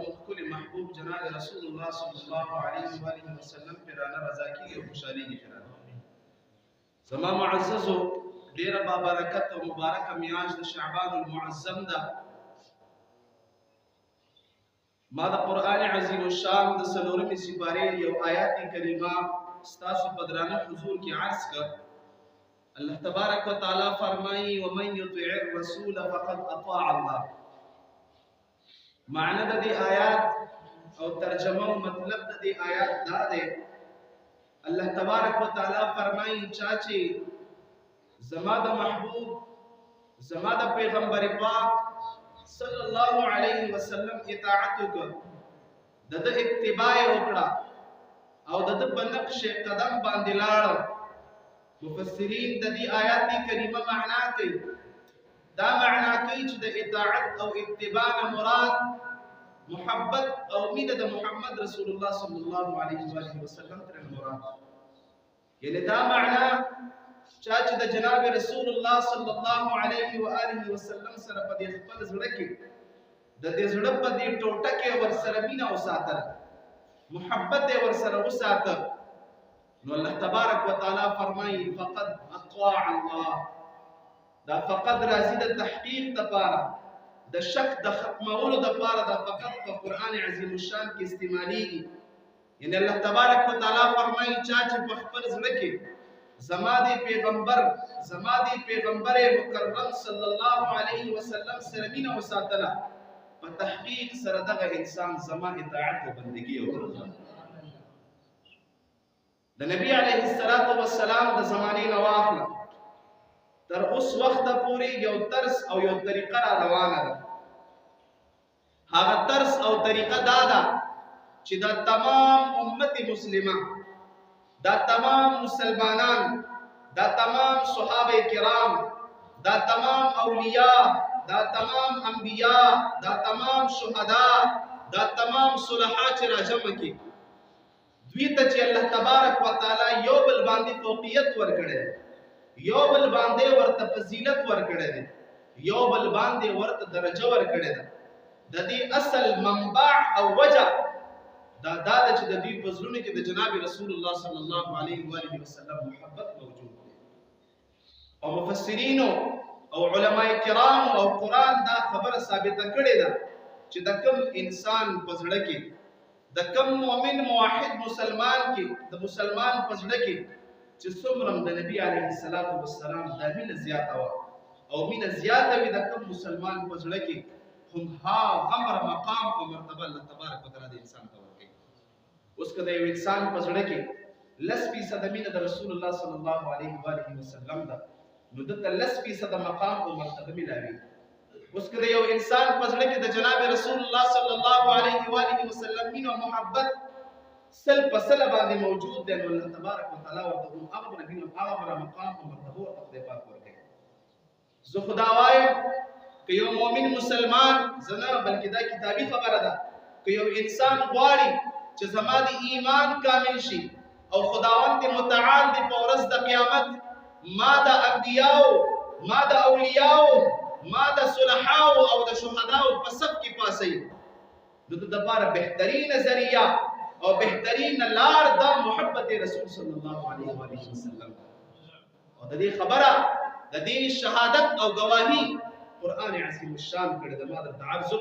زمون کل محبوب جناب رسول الله صلی الله علیه و آله وسلم پیرانه رضا کی او خوشالي کی پیرانه زما معززو ډیر با برکت او مبارک میاشت د شعبان المعظم ده ما د قران عظیم الشان د سلورمې سپارې یو آیات کریمه ستاسو په درانه حضور کې عرض کړ الله تبارک وتعالى فرمایي ومن يطع الرسول فقد اطاع الله معنی د دې آیات او ترجمه او مطلب د دې آیات دا دی الله تبارک وتعالى فرمایي چې زما د محبوب زما د پیغمبر پاک صلی الله علیه وسلم اطاعت وکړه د اتباع وکړه او د په نقش قدم باندې لاړ مفسرین د دې آیات کریمه معنا کوي دا معنا کوي چې د اطاعت او اتباع مراد محبت او مینه د محمد رسول الله صلی الله علیه وسلم تر مراد یعنی دا معنا چې د جناب رسول الله صلی الله علیه و آله وسلم سره په دې خپل زړه کې د دې زړه په دې ټوټه کې ور سره مینه وساتل محبت ور سره وساتل نو الله تبارک وتعالى فرمایي فقد اطاع الله دا فقد راځي د تحقیق لپاره د شک د ختمولو لپاره دا فقط په قران عظیم الشان کې استعماليږي یعنی الله تبارک وتعالى فرمایي چې په خپل زړه کې زما دی پیغمبر مکرم صلی الله علیه وسلم سره مینه وساتله په تحقیق سره دغه انسان زما اطاعت او بندگی وکړه د نبی علیه الصلاۃ والسلام د زمانې نه واخله تر اوس وخت پورې یو طرز او یو طریقه را روانه ده هغه طرز او طریقه دا ده چې دا تمام امت مسلمه دا تمام مسلمانان دا تمام صحابه کرام دا تمام اولیاء دا تمام انبیاء دا تمام شهدا دا تمام صلحاء چې راجمع کی دوی ته چې الله تبارک وتعالى یو بل باندې فوقیت ورکړي یو بل باندې ورته فضیلت ورکړي یو بل باندې ورته درجه ورکړي د دې اصل منبع او وجه دا چې د دې پزړونو کې د جناب رسول الله صلی الله علیه و آله وسلم محبت موجود دی او مفسرین او علماء کرام او قران دا خبره ثابته کړې ده چې د کوم انسان پزړه کې د کوم مؤمن موحد مسلمان کې د مسلمان پزړه کې چې څومره د نبی علیه الصلاۃ والسلام د مینه زیاته و او مینه زیاته وي د کوم مسلمان پزړه کې هم ها غمر مقام او مرتبه الله تبارک وتعالى د انسان ته ورکړي اوس کله یو انسان پزړه کې لس فیصد مینه د رسول الله صلی الله علیه و آله وسلم ده نو دته لس فیصد مقام او مرتبه ملاوي اوس کله یو انسان پزړه کې د جناب رسول الله صلی الله علیه و آله وسلم مینه او محبت سل پسل باندې موجود دی نو الله تبارک وتعالى ورته هغه مقام او مرتبه او تقدیرات ورکړي زه خدا وایم که یو مؤمن مسلمان زنه بلکې دا کتابي خبره ده که یو انسان غواړي چې زما د ایمان کامل شي او خداوند متعال دی په ورځ د قیامت ما د انبیاء ما د اولیاء ما د صلحاء او د شهداء په صف کې پاسي د لپاره بهترین ذریعہ او بهترین لار د محبت رسول صلی الله علیه و آله وسلم او د دې خبره د دې شهادت او گواهی قران عظیم الشان کړه د مادر تعرض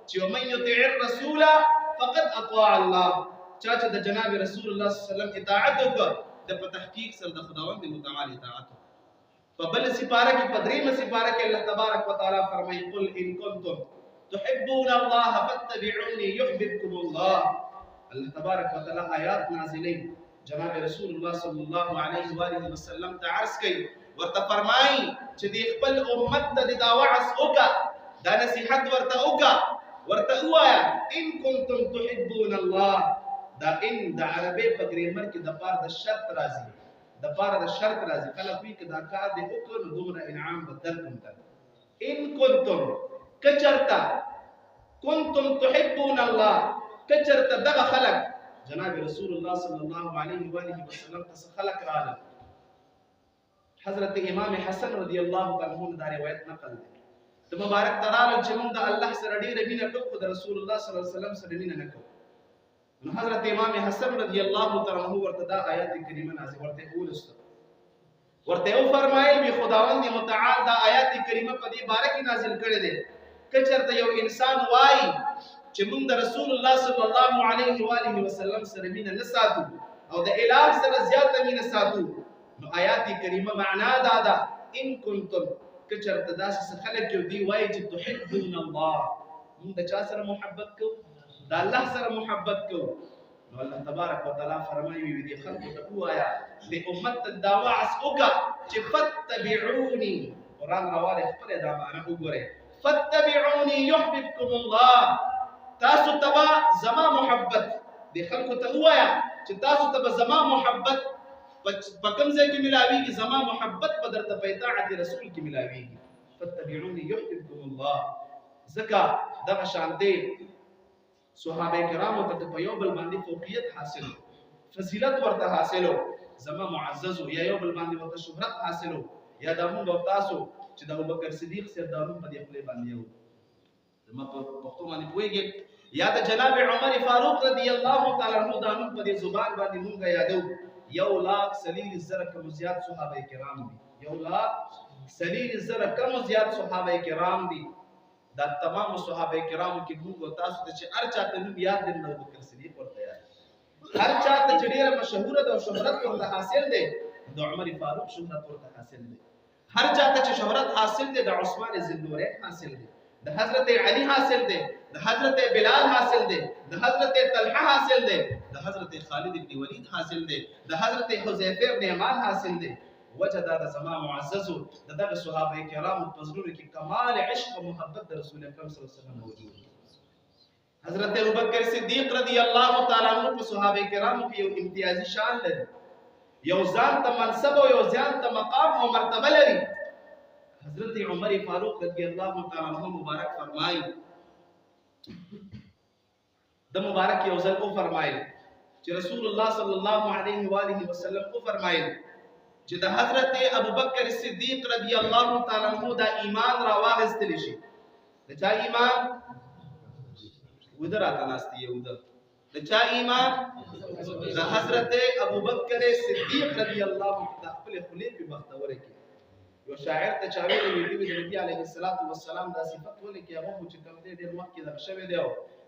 چې ومن يطع الرسول فقد اطاع الله چې د جناب رسول الله صلی الله علیه وسلم اطاعت وکړه د په تحقیق سره د خداوند متعال اطاعت په بل سپاره کې په درېمه سپاره کې الله تبارک وتعالى فرمایي قل ان کنتم تحبون الله فاتبعوني يحببكم الله الله تبارک وتعالى آیات نازلې جناب رسول الله صلی الله علیه و آله وسلم ته عرض کوي ورته فرمایي چې د خپل امت ته د وعظ وکړه دا نصيحت ورته وکړه ورته وایا ان کنتم تحبون الله دا ان د عربی په ګرامر کې د پاره د شرط راځي کله کوي چې دا کار د وکړو دومره انعام بدلکم ته ان کنتم کچرتا کنتم تحبون الله کچرتا دغه خلق جناب رسول الله صلی الله علیه و آله وسلم ته خلق راغله حضرت امام حسن رضی الله عنه دا روایت نقل دی د مبارک ترالو چې موږ د الله سره ډېره مینه کوو خو د رسول الله صلی الله علیه وسلم سره مینه نه کوو. نو حضرت امام حسن رضی الله تعالی عنہ ورته دا آیات کریمه نازل ورته ولسته ورته او فرمایل وی خداوند متعال دا آیات کریمه په دې باره کې نازل کړي دي که چېرته یو انسان وایي چې موږ د رسول الله صلی الله علیه و آله وسلم سره مینه نه ساتو او د الٰه سره زیاته مینه ساتو، نو آیات کریمه معنا دا ده ان کنتم که چېرته داسې خلک یو دی وایي چې تحبون الله، موږ د چا سره محبت کوو؟ د الله سره محبت کوو. نو الله تبارک وتعالى فرمایي وي دې خلکو ته ووایه د امت ته دا وعظ وکړه چې فتبعوني، قرآن راوالی خپله دا معنی وګورئ، فتبعوني يحببكم الله، تاسو ته به زما محبت، دې خلکو ته ووایه چې تاسو ته به زما محبت په کوم ځای کې ملاویږي؟ زما محبت به درته په اطاعت رسول کې ملاویږي. فتبعوني يحببكم الله. ځکه دغه شانتې صحابه کرامو ته په یو بل باندې فوقیت حاصلو، فضیلت ورته حاصلو، زما معززو یا یو بل باندې ورته شهرت حاصلو، یا دا موږ او تاسو چې د ابوبکر صدیق صاحب دا نوم په دې خولې باندې یو زما په پښتو باندې پوهېږئ، یا د جناب عمر فاروق رضی الله تعالی عنہ دا نوم په دې زبان باندې موږ یادو. 1,40,000 کم زیات صحابه کرام دي، 1,40,000 کم زیات صحابه کرام دي. دا تمام صحابه کرامو کې موږ او تاسو ته چې هر چاته نوم یاد دی نو ابوبکر صدیق ورته یاد، هر چاته چې ډېره مشهوره ده او شهرت ورته حاصل دی د عمر فاروق شهرت ورته حاصل دی، هر چاته چې شهرت حاصل دی د عثمان ذوالنورین حاصل دی، د حضرت علی حاصل دی، د حضرت بلال حاصل دی، د حضرت طلحه حاصل دی، د حضرت خالد بن ولید حاصل دی، د حضرت حذیفه بن یمان حاصل دی. وجه دا د زما معززو د دغه صحابه کرامو په زړونو کې کمال عشق او محبت د رسول اکرم صلی الله علیه وسلم موجود. حضرت ابوبکر صدیق رضی الله تعالی عنہ په صحابه کرامو کې یو امتیازي شان لري، یو ځان ته منصب او یو ځان ته مقام او مرتبه لري. حضرت عمر فاروق رضی الله تعالی عنہ مبارک فرمایي، د مبارک یو ځل او فرمایي چې رسول الله صلی الله علیه و آله وسلم او فرمایي چې د حضرت ابوبکر صدیق رضی الله تعالی عنہ دا ایمان را واغستل شي. د چا ایمان؟ ودرا تناستی یو د چا ایمان؟ د حضرت ابوبکر صدیق رضی الله تعالی خپل خلیل په بختوره کې یو شاعر ته چاوي دی د نبی علیه الصلاۃ والسلام دا صفت ولې کې هغه چې کوم دې ډېر وخت کې دا شوی دی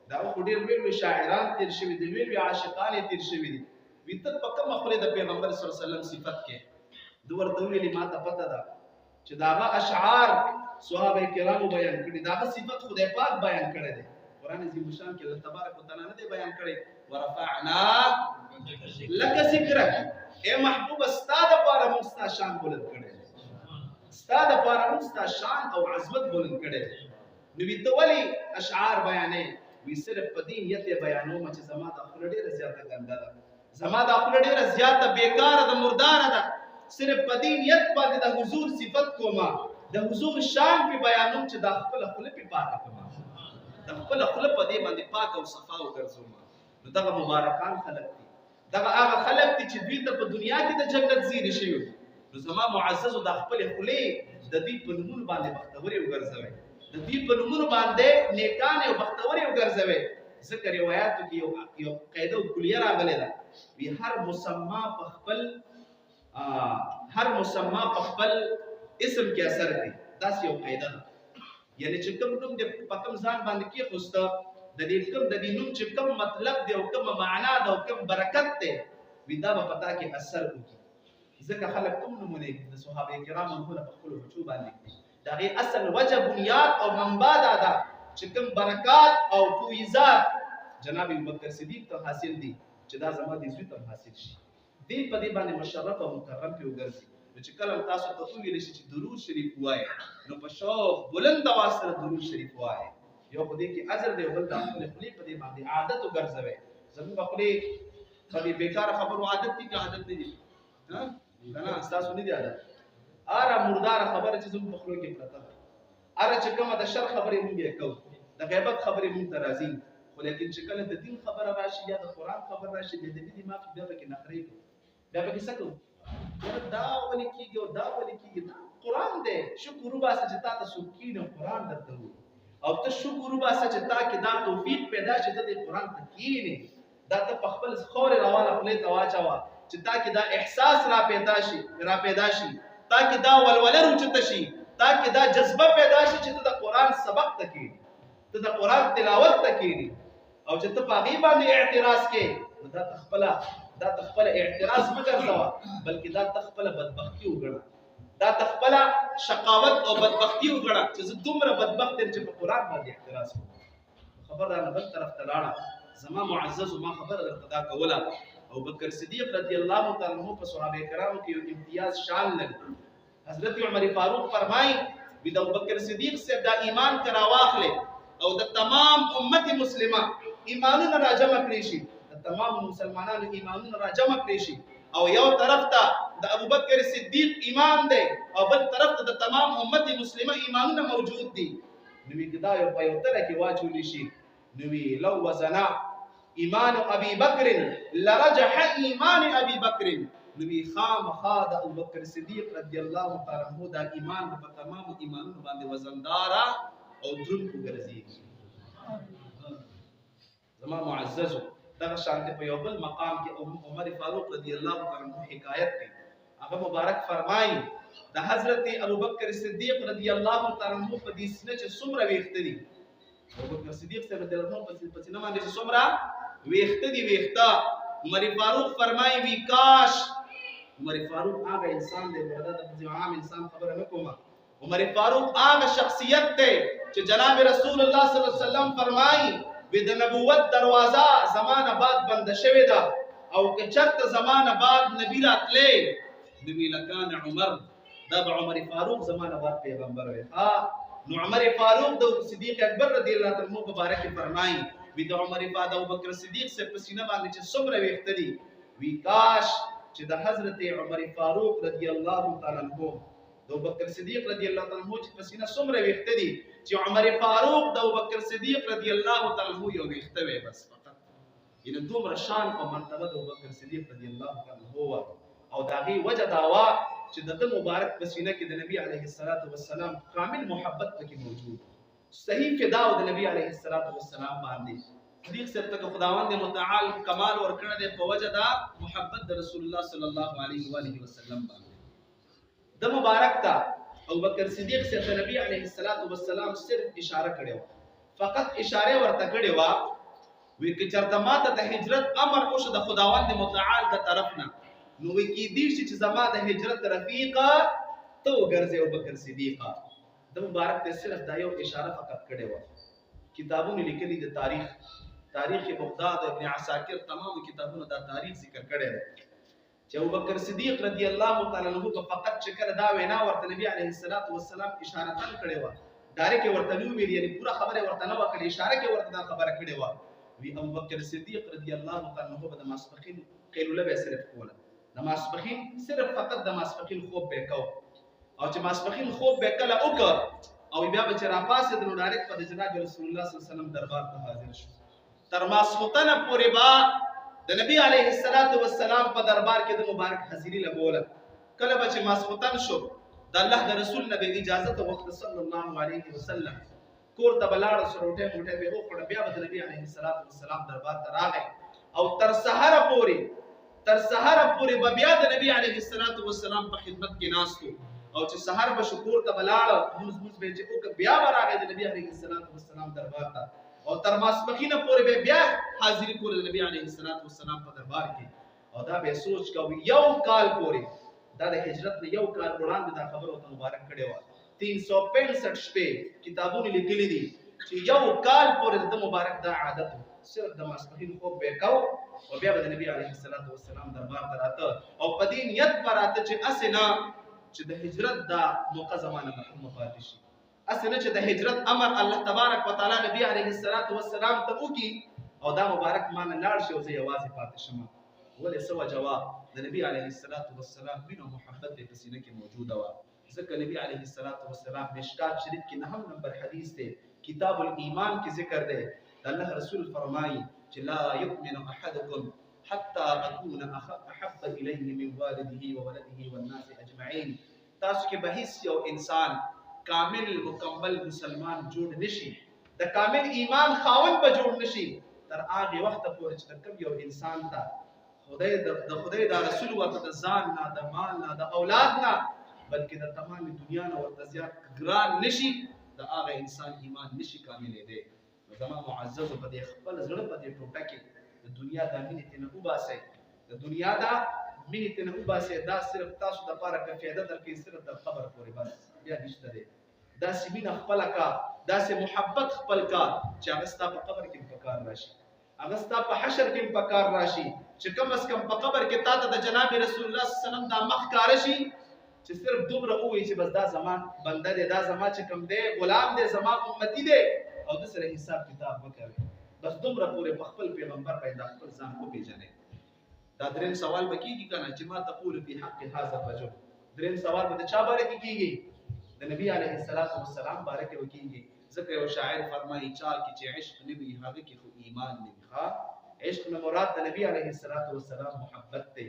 دا خو ډېر ویل شاعران تیر شوی دی، ویل عاشقان تیر شوی دي، ویته په کوم خپل د پیغمبر صلی الله علیه وسلم صفت کې د ورته ویلي ما ته پته ده چې داغه اشعار صحابه کرامو بیان کړي، داغه صفت خدای پاک بیان کړی دی. قرآن عظیم الشان کې الله تبارک وتعالى نه دی بیان کړی ورفعنا لك ذکرک، اے محبوب استاد لپاره موږ ستا شان بلند کړی، استاد لپاره موږ ستا شان او عظمت بلند کړی. نو ویته ولې اشعار بیانې؟ وی صرف په دې نیت بیانوم چې زما د خپل ډیره زیاته ګنده ده، زما د خپل ډیره زیاته بیکاره ده، مرداره ده، صرف په دې نیت باندې د حضور صفت کوما، د حضور شان په بیانوم چې د خپل خپل په پاک کوما، د خپل خپل په دې باندې پاک او صفا او ګرځوم. نو دغه مبارکان خلق دي، دغه هغه خلق دي چې دوی ته په دنیا کې د جنت زیری شي. نو زما معززو د خپل خپلې د دې په نومونو باندې بختوري وګرځوي، د دې په نومونو باندې نیکان او بختوري وګرځوي. ذکر روایتو کې یو قاعده او کلیه راغلې ده، وی هر مسما په خپل اسم کې اثر کوي. دا یو قاعده ده، یعنی چې کوم نوم د پکم ځان باندې کې خوسته د دې نوم چې کوم مطلب دی او کوم معنا ده او کوم برکت ده وی دا په پتا کې اثر کوي. ځکه خلک کوم نومونه د صحابه کرامو په خپل بچو باندې دا غي اصل وجه بنیاد او منبع ده چې کوم برکات او فویزات جناب ابوبکر صدیق ته حاصل دي چې دا زما د زوی ته حاصل شي. دې په دې باندې مشرف او مکرم په وګرځي. چې کله تاسو ته ویل شي چې درود شریف وایي نو په شوق بلند आवाज سره درود شریف وایي، یو په دې کې اجر دی، بل د خپل خپلې په دې باندې عادت وګرځوي. زموږ خپلې په دې بیکاره خبرو عادت دي که عادت نه دي؟ ها کنه تاسو نه دي عادت. اره مردار خبره چې زموږ په خلو کې پرته ده، اره چې کومه د شر خبرې مونږ یې کوو، د غیبت خبرې مونږ ته راځي، خو لیکن چې کله د دین خبره راشي یا د قرآن خبره راشي د دې دې ما په بیا کې نخرې کوو، بیا به څه کوو؟ دا ولې کېږي او دا ولې کېږي؟ قرآن دی شکر وباسه چې تا ته څوک کیني قرآن درته وایي او ته شکر وباسه چې تا کې دا توفیق پیدا شي ته د قرآن ته کینې دا ته په خپل خورې روانه خولې ته واچوه چې تا کې دا احساس را پیدا شي تا کې دا ولوله روچته شي تا کې دا جذبه پیدا شي چې ته د قرآن سبق ته کینې ته د قرآن تلاوت ته کینې او چې ته په هغې باندې اعتراض کې دا ته خپله اعتراض مه ګرځوه بلکې دا ته خپله بدبختي وګڼه دا ته خپله شقاوت او بدبختي وګڼه چې زه دومره بدبخت یم چې په قرآن باندې اعتراض کوم خبر رانه بل طرف ته لاړه زما معززو ما خبره درته دا کوله ابوبکر صدیق رضی الله تعالی عنہ په صحابه کرامو کې یو امتیاز شان لري حضرت عمر فاروق فرمایي د ابوبکر صدیق سے دا ایمان کرا واخلې او د تمام امت مسلمه ایمانونه راجمع کړی شي د تمام مسلمانانو ایمانونه راجمع کړی شي او یو طرف ته د ابوبکر صدیق ایمان دی او بل طرف ته د تمام امت مسلمه ایمانونه موجود دي نو دا یو په یو تله کې واچول شي نو لو وزنا ایمان ابي بکر لرجح ایمان ابي بکر نو خامخا د ابوبکر صدیق رضی الله تعالی عنہ دا ایمان په تمام ایمانونو باندې وزندارا او دروند وګرځي زما معززو دغه شانته په یو بل مقام کې عمر فاروق رضی الله تعالی عنہ حکایت کوي هغه مبارک فرمایي د حضرت ابوبکر صدیق رضی الله تعالی عنہ په دې سینه چې څومره ویښته دي ابوبکر صدیق رضی الله عنہ په سینه باندې چې څومره ویښته دي ویښته عمر فاروق فرمایي وی کاش عمر فاروق هغه انسان دی ورته د عام انسان خبره نه کومه عمر فاروق هغه شخصیت دی چې جناب رسول الله صلی الله علیه وسلم فرمایي د نبوت دروازه زمانه بعد بند شوې ده او که چرته زمانه بعد نبی راتلې نبی لکان عمر دا به عمر فاروق زمانه بعد پیغمبر وي نو عمر فاروق د صدیق اکبر رضی الله عنه مبارک فرمایي وی د عمر فاروق او بکر صدیق سے پسینه باندې چې څومره ویښته دي وی کاش چې د حضرت عمر فاروق رضی الله تعالی عنہ د ابوبکر صدیق رضی الله تعالی عنہ چې پسینه څومره ویښته دي چې عمر فاروق د ابوبکر صدیق رضی الله تعالی عنہ یو ویښته وي بس فقط ینه دومره شان او مرتبه د ابوبکر صدیق رضی الله تعالی عنہ او داغي وجه داوا چې د مبارک پسینه کې د نبی علیه الصلاۃ والسلام کامل محبت پکې موجود صحیح فدا او د نبی علیه الصلاۃ والسلام باندې صدیق صاحب ته خداوند متعال کمال ورکړه د په وجه دا محبت د رسول الله صلی الله علیه و آله وسلم باندې د مبارک تا ابوبکر صدیق صاحب ته نبی علیه الصلاۃ والسلام صرف اشاره کړو فقط اشاره ورته کړې وا وی چې چرته ماته د هجرت امر وشو د خداوند متعال د طرفنا نو وی کی دې چې زما د هجرت رفیقه تو ګرځي ابوبکر صدیق د مبارک ته صرف دا یو اشاره فقط کړې وا کتابونه لیکلي د تاریخ بغداد ابن عساکر تمام کتابونو دا تاریخ ذکر کړی دی چې ابوبکر صدیق رضی الله تعالی عنہ په فقط شکل دا وینا ورته نبی علیه الصلاۃ والسلام اشاره تل کړې و ډایرکټ ورته نو ویل یعنی پورا خبره ورته نه وکړي اشاره کې ورته دا خبره کړې و وی ابوبکر صدیق رضی الله تعالی عنہ د ماسپخین قیلوله به صرف کوله د ماسپخین صرف فقط د ماسپخین خوب به کو او چې ماسپخین خوب به کله وکړ او بیا به چې راپاسې د ډایرکټ په جناب رسول الله صلی الله علیه وسلم دربار ته حاضر شو تر ماسختنه پورې با د نبی علیه الصلاۃ والسلام په دربار کې د مبارک حاضری لګوله کله به چې ماسختن شو د الله د رسول نبی اجازه ته وخت صلی الله علیه وسلم کور ته بلاړ سروټه موټه به وکړه بیا د نبی علیه الصلاۃ والسلام دربار ته راغی او تر سحر پورې به بیا د نبی علیه الصلاۃ والسلام په خدمت کې ناستو او چې سحر به شکور ته بلاړ موږ به چې او بیا راغی د نبی علیه الصلاۃ والسلام دربار ته او تر ماسپخینه پورې به بیا حاضری کول د نبی علیه الصلاۃ والسلام په دربار کې او دا به سوچ کوي یو کال پورې دا د هجرت نه یو کال وړاندې دا خبره ته مبارک کړي و 365 شپې کتابونه لیکلي دي چې یو کال پورې د مبارک دا عادت صرف د ماسپخین خوب به کو او بیا د نبی علیه الصلاۃ والسلام دربار ته راته او په دې نیت پراته چې اسنه چې د هجرت دا موقع زمانه محمد پاتې شي اسنه چې د هجرت امر الله تبارک وتعالى نبی علیه الصلاۃ والسلام ته وکي او دا مبارک مان لاړ شي او زه یوازې پاتې شم ولې سو جواب د نبی علیه الصلاۃ والسلام مینه محبت په سینه کې موجوده و ځکه نبی علیه الصلاۃ والسلام مشکات شریف کې 9 نمبر حدیث ته کتاب الایمان کې ذکر ده الله رسول فرمایي چې لا یؤمن احدکم حتى اكون احب اليه من والده وولده والناس اجمعين تاسو کې به هیڅ یو انسان کامل مکمل مسلمان جوړ نشي د کامل ایمان خاوند به جوړ نشي تر هغه وخت پورې چې کوم یو انسان ته خدای د رسول ورته د ځان نه د مال نه د اولاد نه بلکې د تمام دنیا نه ورته زیات ګران نشي د هغه انسان ایمان نشي کاملې دی زما معزز په دې خپل زړه په دې ټوټه کې د دنیا د مینې ته نه وباسئ د دنیا د مینې ته نه وباسئ دا صرف تاسو د لپاره که فایده درکوي صرف د قبر پورې بس بیا نشته دی داسې مینه خپله کا داسې محبت خپل کا چې هغه ستا په قبر کې په کار راشي هغه ستا په حشر کې په کار راشي چې کم از کم په قبر کې تا ته د جناب رسول الله صلی الله علیه وسلم دا مخ کاره شي چې صرف دومره ووایي چې بس دا زما بنده دی دا زما چې کوم دی غلام دی زما امتی دی او د سره حساب کتاب وکوي بس دومره پورې په خپل پیغمبر باندې خپل ځان وپېژنئ دا درېیم سوال به کېږي که نه چې ما تقول فی حق هذا الرجل درېیم سوال به د چا باره کې کېږي د نبي علیه السلام باره کې به کېږي ځکه یو شاعر فرمایي چا کې چې عشق نه وي هغه کې خو ایمان نه وي عشق نه مراد د نبي علیه السلام محبت دی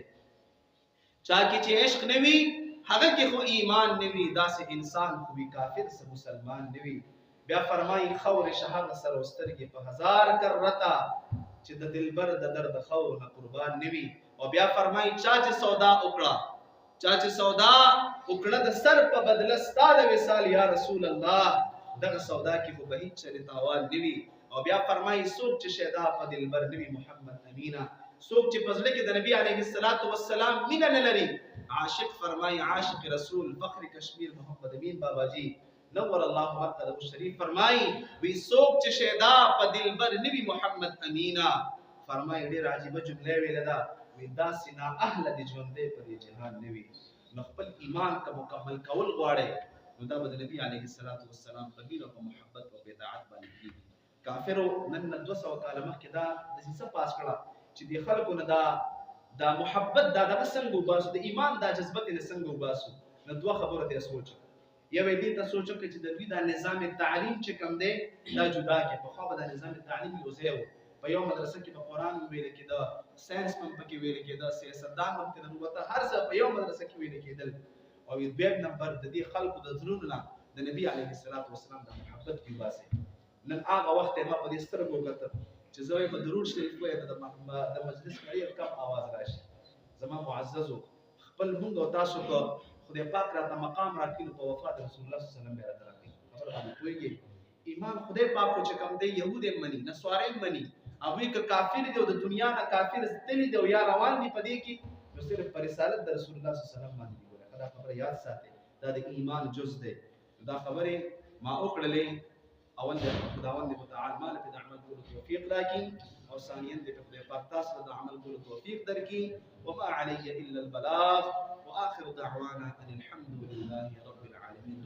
چا کې چې عشق نه وي هغه کې خو ایمان نه وي داسې انسان خو وي کافر سه مسلمان نه وي بیا فرمایي خور شهر سره سترګې په هزار کرتا چې د دلبر د درد خور نه قربان نه وي او بیا فرمایي چا چې سودا وکړه د سر په بدله ستا د وصال یا رسول الله دغه سودا کې خو به هیڅ چرې تاوان نه وي او بیا فرمایي څوک چې شیدا په دلبر نه وي محمد امینه څوک چې په زړه کې د نبي علیه السلام مینه نه لري عاشق فرمایي عاشق رسول فخر کشمیر محمد امین بابا جی نور الله مرقده شریف فرمایي وی څوک چې شیدا په دلبر نه وي محمد امینه فرمایي ډېر عجیبه جمله ویله ده وی داسې نا اهل د ژوندې په دې جهان نه وي نو خپل ایمان که مکمل کول غواړئ نو دا به د نبي علیه السلام په مینه او په محبت او په اطاعت باندې کېږي کافرو نن 200 کاله مخکې دا دسیسه پاس کړه چې د خلکو نه دا محبت دا دغه څنګه وباسو د ایمان دا جذبت یې څنګه وباسو نو دوه خبرو ته سوچ یو دې ته سوچ چې د دوی دا نظام تعلیم چې کم دی دا جدا کې په خو به د نظام تعلیم یو ځای و په یو مدرسه کې په قرآن ویل کېده ساينس هم پکې ویل کېده سیاستدان هم پکې وته هر څه په یو مدرسه کې ویل کېدل او دویم نمبر د دې خلکو د زړونو نه د نبی علیه السلام د محبت کې واسي نن هغه وخت ما په دې سترګو وکتل چې زه په درود شریف وایې د مجلس ډېر کم आवाज راشي زما معززو خپل مونږ او تاسو کو خدای پاک راته مقام راکړي په وفات رسول الله صلی الله علیه وسلم راته راکړي خبر باندې کویږي ایمان خدای پاک چې کوم دی يهود مني نصارین مني هغه که کافر دی او د دنیا نه کافر ستلی دی او یا روان دی په دې کې نو صرف پر رسالت د رسول الله صلی الله علیه وسلم باندې ګوره دا خبره یاد ساتئ دا د ایمان جز دی دا خبره ما وکړلې اول د خداوند متعال مال په عمل کولو توفیق لكن او ثانيا د خدای پاک تاسو د عمل کولو توفیق درکې وما علي الا البلاغ واخر دعوانا ان الحمد لله رب العالمين